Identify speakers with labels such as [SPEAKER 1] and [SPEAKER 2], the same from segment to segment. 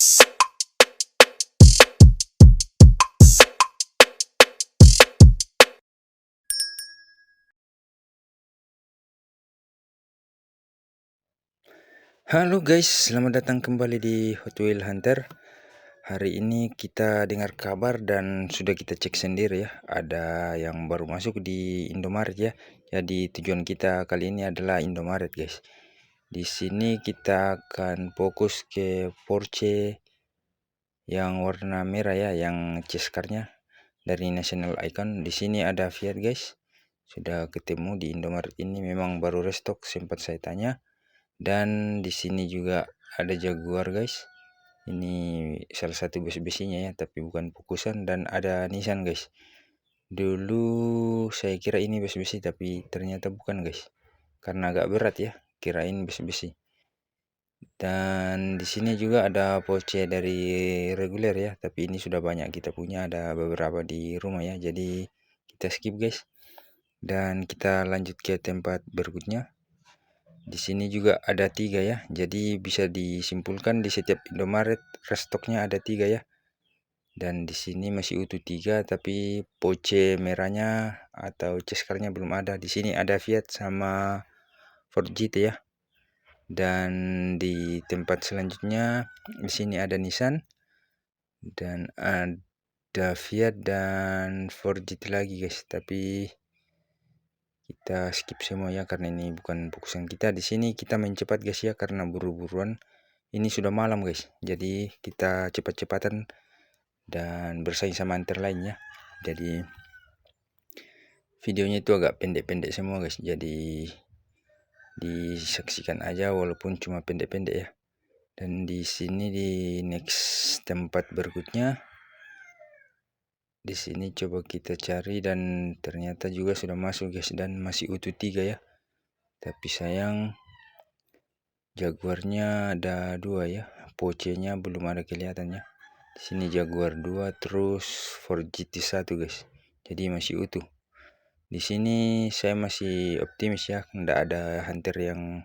[SPEAKER 1] Halo guys, selamat datang kembali di Hot Wheel Hunter. Hari ini kita dengar kabar dan sudah kita cek sendiri ya, ada yang baru masuk di Indomaret ya. Jadi tujuan kita kali ini adalah Indomaret guys. Di sini kita akan fokus ke Porsche yang warna merah ya, yang Cescarnya dari National Icon. Di sini ada Fiat guys. Sudah ketemu di Indomaret ini, memang baru restock, sempat saya tanya. Dan di sini juga ada Jaguar guys. Ini salah satu besi-besinya ya, tapi bukan fokusan. Dan ada Nissan guys. Dulu saya kira ini besi-besi, tapi ternyata bukan guys, karena agak berat ya, kirain besi-besi. Dan di sini juga ada Porsche dari reguler ya, tapi ini sudah banyak kita punya, ada beberapa di rumah ya, jadi kita skip guys. Dan kita lanjut ke tempat berikutnya. Di sini juga ada 3 ya, jadi bisa disimpulkan di setiap Indomaret restoknya ada 3 ya. Dan di sini masih utuh 3, tapi Porsche merahnya atau Cescarnya belum ada. Di sini ada Fiat sama Ford GT ya. Dan di tempat selanjutnya di sini ada Nissan dan ada Fiat dan Ford GT lagi guys, tapi kita skip semua ya karena ini bukan fokusan kita. Di sini kita main cepat guys ya, karena buru-buruan. Ini sudah malam guys, jadi kita cepat-cepatan dan bersaing sama hunter lainnya. Jadi videonya itu agak pendek-pendek semua guys, jadi disaksikan aja walaupun cuma pendek-pendek ya. Dan di sini di next tempat berikutnya, di sini coba kita cari dan ternyata juga sudah masuk guys, dan masih utuh 3 ya. Tapi sayang Jaguarnya ada 2 ya, Porsche-nya belum ada kelihatannya. Di sini Jaguar 2 terus Ford GT 1 guys. Jadi masih utuh. Di sini saya masih optimis ya, tidak ada hunter yang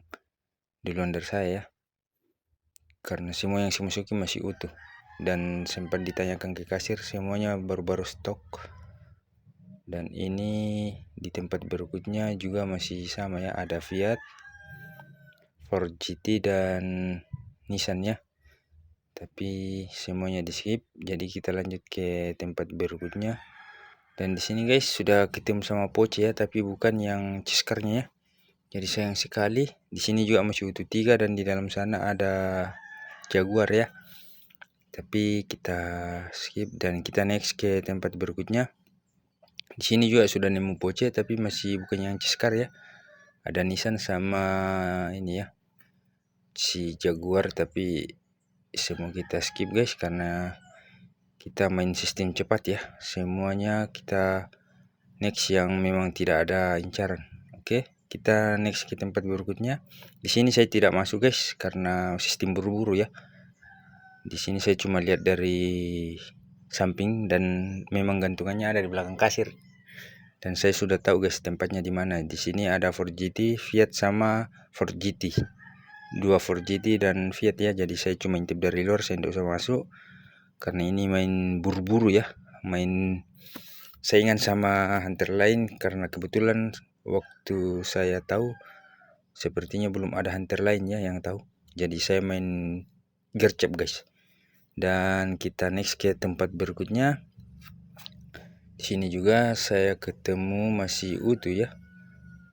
[SPEAKER 1] duluan dari saya ya. Karena semua yang saya masuki masih utuh. Dan sempat ditanyakan ke kasir, semuanya baru-baru stok. Dan ini di tempat berikutnya juga masih sama ya, ada Fiat, Ford GT dan Nissan ya. Tapi semuanya di skip, jadi kita lanjut ke tempat berikutnya. Dan di sini guys sudah ketemu sama Porsche ya, tapi bukan yang Cescarnya ya. Jadi sayang sekali. Di sini juga masih utuh 3 dan di dalam sana ada Jaguar ya. Tapi kita skip dan kita next ke tempat berikutnya. Di sini juga sudah nemu Porsche tapi masih bukan yang Cescar ya. Ada Nissan sama ini ya, si Jaguar, tapi semua kita skip guys karena kita main sistem cepat ya. Semuanya kita next yang memang tidak ada incaran. Oke, kita next ke tempat berikutnya. Di sini saya tidak masuk guys karena sistem buru-buru ya. Di sini saya cuma lihat dari samping dan memang gantungannya ada di belakang kasir. Dan saya sudah tahu guys tempatnya di mana. Di sini ada Ford GT, Fiat sama Ford GT. 2 Ford GT dan Fiat ya. Jadi saya cuma intip dari luar, saya tidak usah masuk. Karena ini main buru-buru ya. Main saingan sama hunter lain, karena kebetulan waktu saya tahu sepertinya belum ada hunter lainnya yang tahu. Jadi saya main gercep guys. Dan kita next ke tempat berikutnya. Di sini juga saya ketemu masih utuh ya.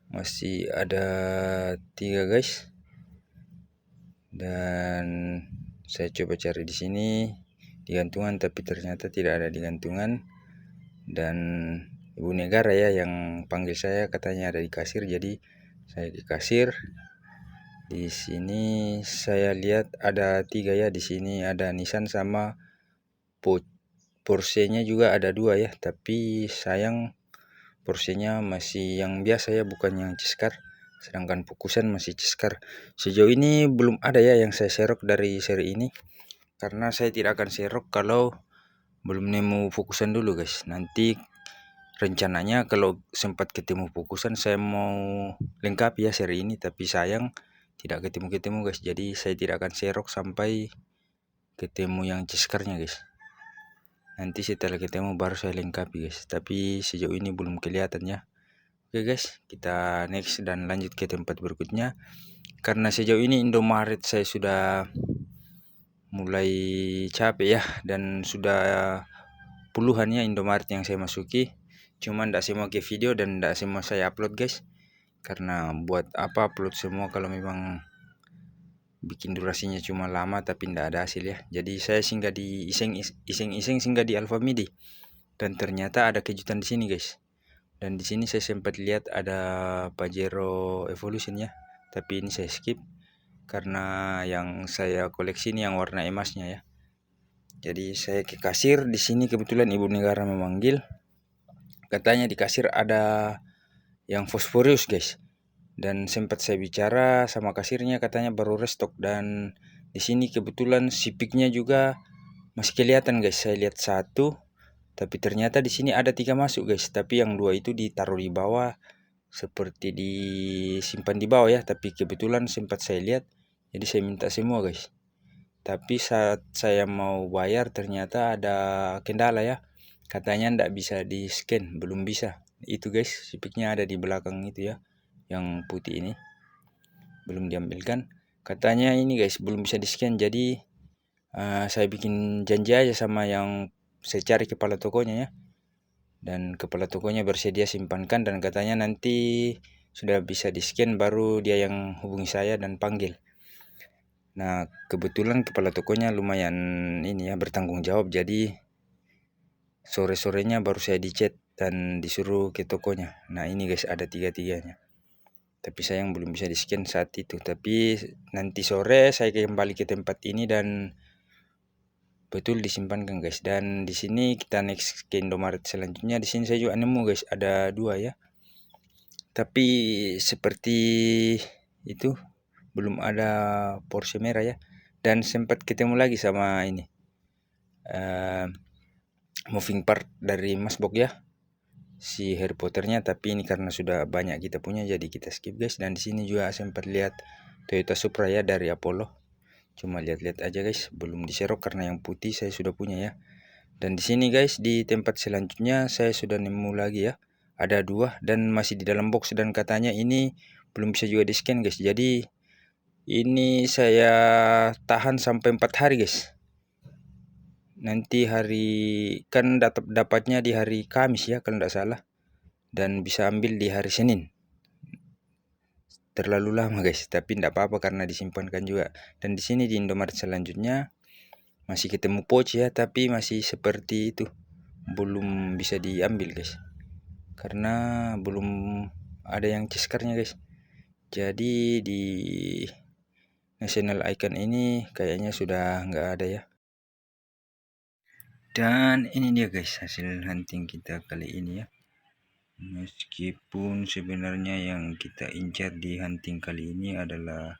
[SPEAKER 1] Masih ada 3 guys. Dan saya coba cari di sini di gantungan, tapi ternyata tidak ada di gantungan. Dan Ibu Negara ya yang panggil saya, katanya ada di kasir, jadi saya di kasir. Di sini saya lihat ada 3 ya. Di sini ada Nissan sama Porsche-nya juga ada 2 ya, tapi sayang Porsche-nya masih yang biasa ya, bukan yang Cescar. Sedangkan fokusan masih Cescar. Sejauh ini belum ada ya yang saya serok dari seri ini, karena saya tidak akan serok kalau belum nemu fokusan dulu guys. Nanti rencananya kalau sempat ketemu fokusan saya mau lengkapi ya seri ini, tapi sayang tidak ketemu-ketemu guys. Jadi saya tidak akan serok sampai ketemu yang ceskernya guys. Nanti setelah ketemu baru saya lengkapi guys, tapi sejauh ini belum kelihatan ya. Oke guys, kita next dan lanjut ke tempat berikutnya. Karena sejauh ini Indomaret saya sudah mulai capek ya, dan sudah puluhan ya Indomaret yang saya masuki. Cuman tidak semua ke video dan tidak semua saya upload guys. Karena buat apa upload semua kalau memang bikin durasinya cuma lama tapi tidak ada hasil ya. Jadi saya singgah di iseng-iseng singgah di Alfamidi. Dan ternyata ada kejutan di sini guys. Dan di sini saya sempat lihat ada Pajero Evolution ya. Tapi ini saya skip karena yang saya koleksi ini yang warna emasnya ya. Jadi saya ke kasir, di sini kebetulan ibu negara memanggil. Katanya di kasir ada yang fosforius guys. Dan sempat saya bicara sama kasirnya, katanya baru restock. Dan di sini kebetulan sipiknya juga masih kelihatan guys. Saya lihat satu, tapi ternyata di sini ada 3 masuk guys. Tapi yang 2 itu ditaruh di bawah, seperti disimpan di bawah ya. Tapi kebetulan sempat saya lihat, jadi saya minta semua guys. Tapi saat saya mau bayar ternyata ada kendala ya. Katanya ndak bisa di scan, belum bisa. Itu guys, sipiknya ada di belakang itu ya, yang putih ini belum diambilkan. Katanya ini guys belum bisa di scan. Jadi saya bikin janji aja sama yang saya cari kepala tokonya ya. Dan kepala tokonya bersedia simpankan, dan katanya nanti sudah bisa di scan baru dia yang hubungi saya dan panggil. Nah kebetulan kepala tokonya lumayan ini ya, bertanggung jawab. Jadi sore-sorenya baru saya dicat dan disuruh ke tokonya. Nah ini guys ada 3-3-nya. Tapi sayang belum bisa di scan saat itu. Tapi nanti sore saya kembali ke tempat ini dan betul disimpankan guys. Dan di sini kita next ke Indomaret selanjutnya. Di sini saya juga nemu guys ada 2 ya. Tapi seperti itu belum ada Porsche merah ya. Dan sempat ketemu lagi sama ini moving part dari Mas Bok ya, si Harry Potternya. Tapi ini karena sudah banyak kita punya jadi kita skip guys. Dan di sini juga sempat lihat Toyota Supra ya dari Apollo. Cuma lihat-lihat aja guys, belum diserok karena yang putih saya sudah punya ya. Dan di sini guys di tempat selanjutnya saya sudah nemu lagi ya. Ada 2 dan masih di dalam box, dan katanya ini belum bisa juga di scan guys. Jadi ini saya tahan sampai 4 hari guys. Nanti hari kan dapatnya di hari Kamis ya kalau tidak salah, dan bisa ambil di hari Senin. Terlalu lama guys, tapi tidak apa-apa karena disimpankan juga. Dan di sini di Indomaret selanjutnya masih ketemu pouch ya, tapi masih seperti itu, belum bisa diambil guys karena belum ada yang ceskernya guys. Jadi di National Icon ini kayaknya sudah nggak ada ya. Dan ini dia guys hasil hunting kita kali ini ya. Meskipun sebenarnya yang kita incar di hunting kali ini adalah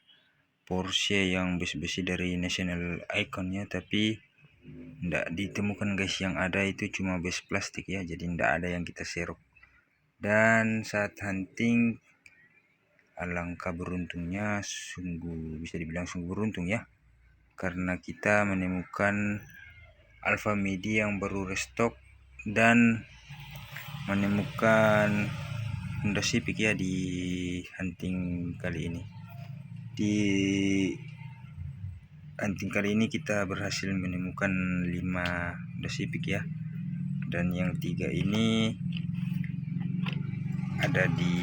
[SPEAKER 1] Porsche yang besi-besi dari National Icon ya, tapi tidak ditemukan guys. Yang ada itu cuma base plastik ya, jadi tidak ada yang kita serok. Dan saat hunting alangkah beruntungnya, sungguh bisa dibilang sungguh beruntung ya, karena kita menemukan Alfamidi yang baru restock dan menemukan Honda Civic ya di hunting kali ini. Di hunting kali ini kita berhasil menemukan 5 Honda Civic ya, dan yang 3 ini ada di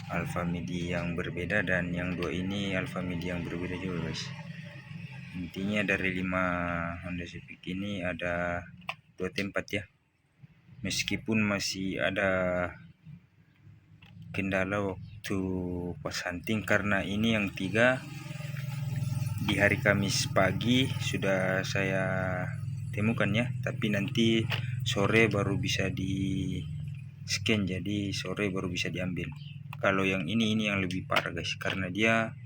[SPEAKER 1] Alfamidi yang berbeda, dan yang 2 ini Alfamidi yang berbeda juga guys. Intinya dari 5 Honda Civic ini ada 2 tempat ya, meskipun masih ada kendala waktu pas hunting karena ini yang 3 di hari Kamis pagi sudah saya temukan ya, tapi nanti sore baru bisa di scan, jadi sore baru bisa diambil. Kalau yang ini yang lebih parah guys, karena dia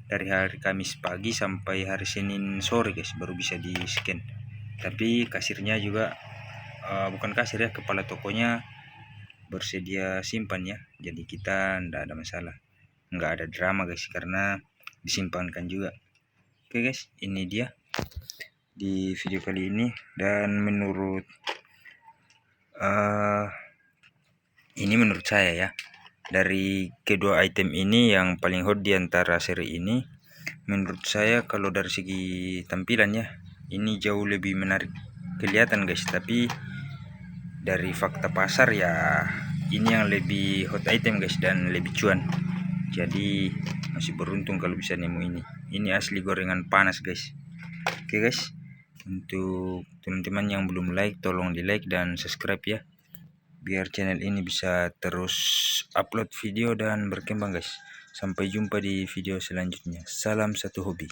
[SPEAKER 1] dari hari Kamis pagi sampai hari Senin sore guys baru bisa di scan. Tapi kasirnya juga bukan kasir ya, kepala tokonya bersedia simpan ya, jadi kita ndak ada masalah, nggak ada drama guys karena disimpankan juga. Oke guys, ini dia di video kali ini. Dan menurut saya ya, dari kedua item ini yang paling hot di antara seri ini, menurut saya kalau dari segi tampilannya ini jauh lebih menarik kelihatan guys. Tapi dari fakta pasar ya ini yang lebih hot item guys dan lebih cuan. Jadi masih beruntung kalau bisa nemu ini. Ini asli gorengan panas guys. Oke guys, untuk teman-teman yang belum like, tolong di like dan subscribe ya, biar channel ini bisa terus upload video dan berkembang guys. Sampai jumpa di video selanjutnya. Salam satu hobi.